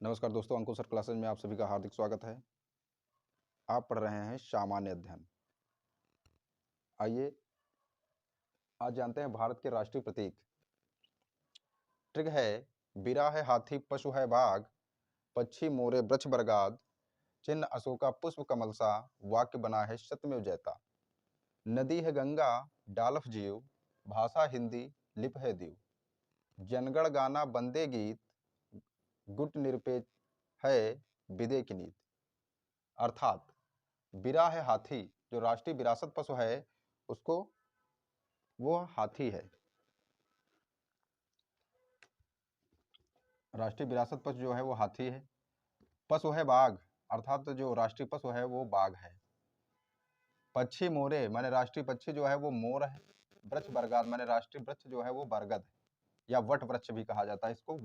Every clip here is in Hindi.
नमस्कार दोस्तों, अंकुश सर क्लासेज में आप सभी का हार्दिक स्वागत है। आप पढ़ रहे हैं सामान्य अध्ययन। आइए आज जानते हैं भारत के राष्ट्रीय प्रतीक। ट्रिग है बिरा है हाथी, पशु है बाघ, पक्षी मोरे वृक्ष बरगाद, चिन्ह अशोका पुष्प कमल सा, वाक्य बना है सत्यमेव जयता। नदी है गंगा, डालफ जीव, भाषा हिंदी, लिप है दीव। जनगण गाना बंदे गीत, गुट निरपेक्ष है विदे की नीत। अर्थात बिरा है हाथी, जो राष्ट्रीय विरासत पशु है, उसको वो हाथी है। राष्ट्रीय विरासत पशु जो है वो हाथी है। पशु है बाघ, अर्थात जो राष्ट्रीय पशु है वो बाघ है। पक्षी मोरे माने राष्ट्रीय पक्षी जो है वो मोर है। वृक्ष बरगद माने राष्ट्रीय वृक्ष जो है वो बरगद है, या वट वृक्ष भी कहा जाता है इसको।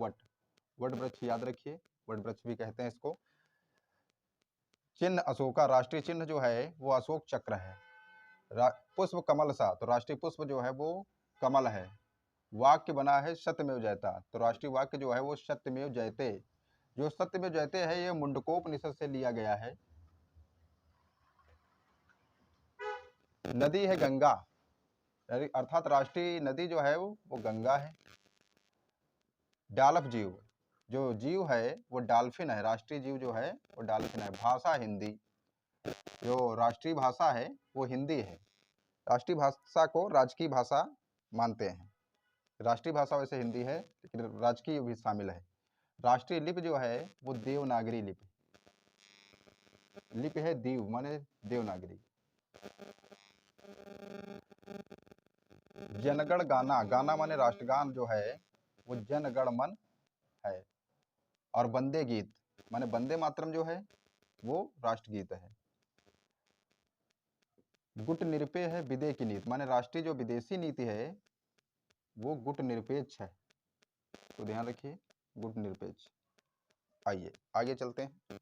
वट वृक्ष याद रखिए, वट वृक्ष भी कहते हैं इसको। चिन्ह अशोका, राष्ट्रीय चिन्ह जो है वो अशोक चक्र है। पुष्प कमल सा, तो राष्ट्रीय पुष्प जो है वो कमल है। वाक्य बना है सत्यमेव जयता, तो राष्ट्रीय वाक्य जो है वो सत्यमेव जयते। जो सत्यमेव जयते है ये मुंडकोपनिषद से लिया गया है। नदी है गंगा, अर्थात राष्ट्रीय नदी जो है वो गंगा है। डाल्फ जीव, जो जीव है वो डॉल्फिन है। राष्ट्रीय जीव जो है वो डॉल्फिन है। भाषा हिंदी, जो राष्ट्रीय भाषा है वो हिंदी है। राष्ट्रीय भाषा को राजकीय भाषा मानते हैं। राष्ट्रीय भाषा वैसे हिंदी है, लेकिन राजकीय भी शामिल है। राष्ट्रीय लिपि जो है वो देवनागरी लिपि। लिपि है दीव माने देवनागरी। जनगण गाना, गाना माने राष्ट्रगान जो है वो जनगण मन है। और वंदे गीत माने वंदे मातरम जो है वो राष्ट्रगीत है। गुट निरपेक्ष है विदे की नीति, माने राष्ट्रीय जो विदेशी नीति है वो गुट निरपेक्ष है, तो ध्यान रखिए गुट निरपेक्ष। आइए आगे चलते हैं।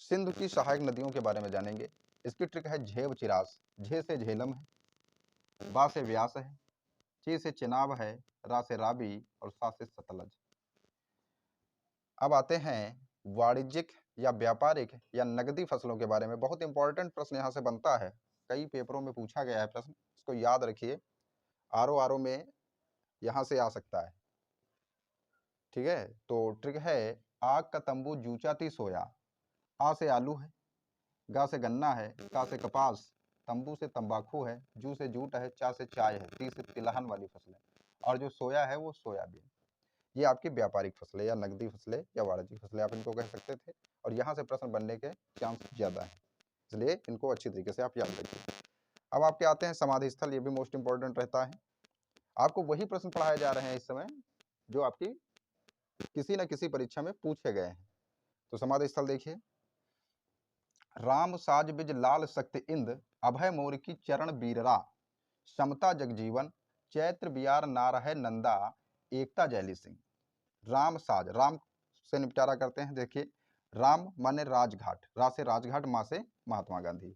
सिंधु की सहायक नदियों के बारे में जानेंगे। इसकी ट्रिक है झेब चिरास। झे से झेलम है, बा से व्यास है, ची से चिनाब है, रा से राबी और सा से सतलज। अब आते हैं वाणिज्यिक या व्यापारिक या नगदी फसलों के बारे में। बहुत इंपॉर्टेंट प्रश्न यहाँ से बनता है, कई पेपरों में पूछा गया है प्रश्न, इसको याद रखिए। आर में यहाँ से आ सकता है, ठीक है। तो ट्रिक है आग का तंबू जूचाती सोया। आ से आलू है, गा से गन्ना है, का से कपास, तंबू से तंबाकू है, जू से जूट है, चा से चाय है, ती से तिलहन वाली फसल है, और जो सोया है वो सोयाबीन। ये आपकी व्यापारिक फसलें या नगदी फसलें या वाणिज्यिक फसलें आप इनको कह सकते थे, और यहाँ से प्रश्न बनने के चांस ज़्यादा है, इसलिए इनको अच्छी तरीके से आप याद रखिए। अब आपके आते हैं समाधि स्थल, ये भी मोस्ट इंपॉर्टेंट रहता है। आपको वही प्रश्न पढ़ाए जा रहे हैं इस समय जो आपकी किसी न किसी परीक्षा में पूछे गए हैं। तो समाधि स्थल देखिए, राम साज बिज लाल शक्ति इंद, अभय मोर की चरण बीररा, समता जगजीवन, चैत्र बियार नार है नंदा, एकता जैली सिंह। राम साज, राम से निपटारा करते हैं। देखिए राम माने राजघाट, रा से राजघाट, माँ से महात्मा गांधी,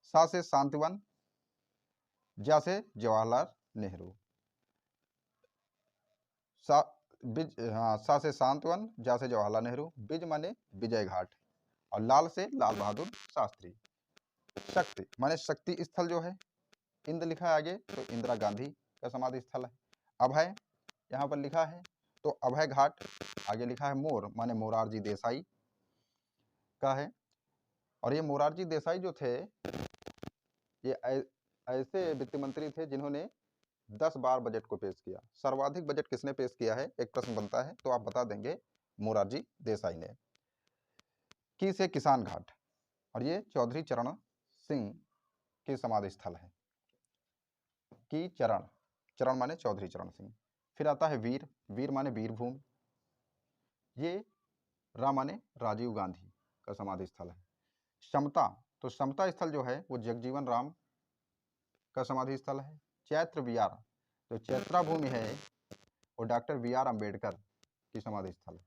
सा से शांतिवन, जा से जवाहरलाल नेहरू, सा बिज, हाँ सा से शांतवन, जा से जवाहरलाल नेहरू, बिज माने विजय घाट, और लाल से लाल बहादुर शास्त्री। शक्ति माने शक्ति स्थल जो है, इंद लिखा है आगे तो इंदिरा गांधी का समाधि स्थल है। अभय यहाँ पर लिखा है तो अभय घाट, आगे लिखा है मोर माने मोरारजी देसाई का है। और ये मोरारजी देसाई जो थे ये ऐसे वित्त मंत्री थे जिन्होंने 10 बार बजट को पेश किया। सर्वाधिक बजट किसने पेश किया है, एक प्रश्न बनता है तो आप बता देंगे मोरारजी देसाई ने। की से किसान घाट, और ये चौधरी चरण सिंह की समाधि स्थल है। की चरण, चरण माने चौधरी चरण सिंह। फिर आता है वीर, वीर माने वीरभूमि, ये रा माने राजीव गांधी का समाधि स्थल है। समता, तो समता स्थल जो है वो जगजीवन राम का समाधि स्थल है। चैत्र बियार, जो चैत्रा भूमि है वो डॉक्टर BR अम्बेडकर की समाधि स्थल है।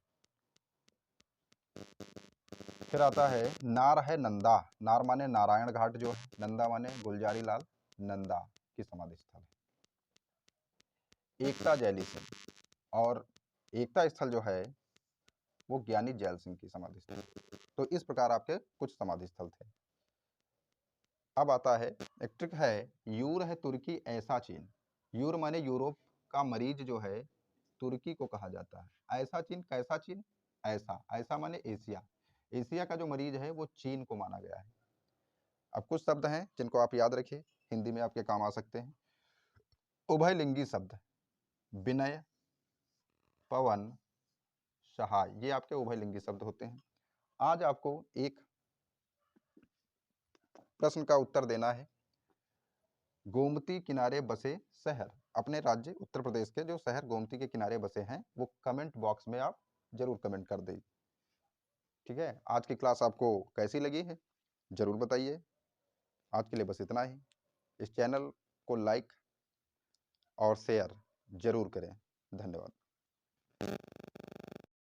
फिर आता है नार है नंदा, नार माने नारायण घाट जो है, नंदा माने गुलजारी लाल नंदा की समाधि स्थल है। एकता जैली सिंह, और एकता स्थल जो है वो ज्ञानी जैल सिंह की समाधि स्थल। तो इस प्रकार आपके कुछ समाधि स्थल थे। अब आता है एक ट्रिक है, यूर है तुर्की ऐसा चीन। यूर माने यूरोप का मरीज जो है तुर्की को कहा जाता है। ऐसा चीन, कैसा चीन? ऐसा, ऐसा माने एशिया। एशिया का जो मरीज है वो चीन को माना गया है। अब कुछ शब्द हैं जिनको आप याद रखिए, हिंदी में आपके काम आ सकते हैं। उभयलिंगी शब्द, विनय, पवन, सहाय, ये आपके उभयलिंगी शब्द होते हैं। आज आपको एक प्रश्न का उत्तर देना है। गोमती किनारे बसे शहर, अपने राज्य उत्तर प्रदेश के जो शहर गोमती के किनारे बसे हैं वो कमेंट बॉक्स में आप जरूर कमेंट कर दें। ठीक है, आज की क्लास आपको कैसी लगी है जरूर बताइए। आज के लिए बस इतना ही। इस चैनल को लाइक और शेयर जरूर करें। धन्यवाद।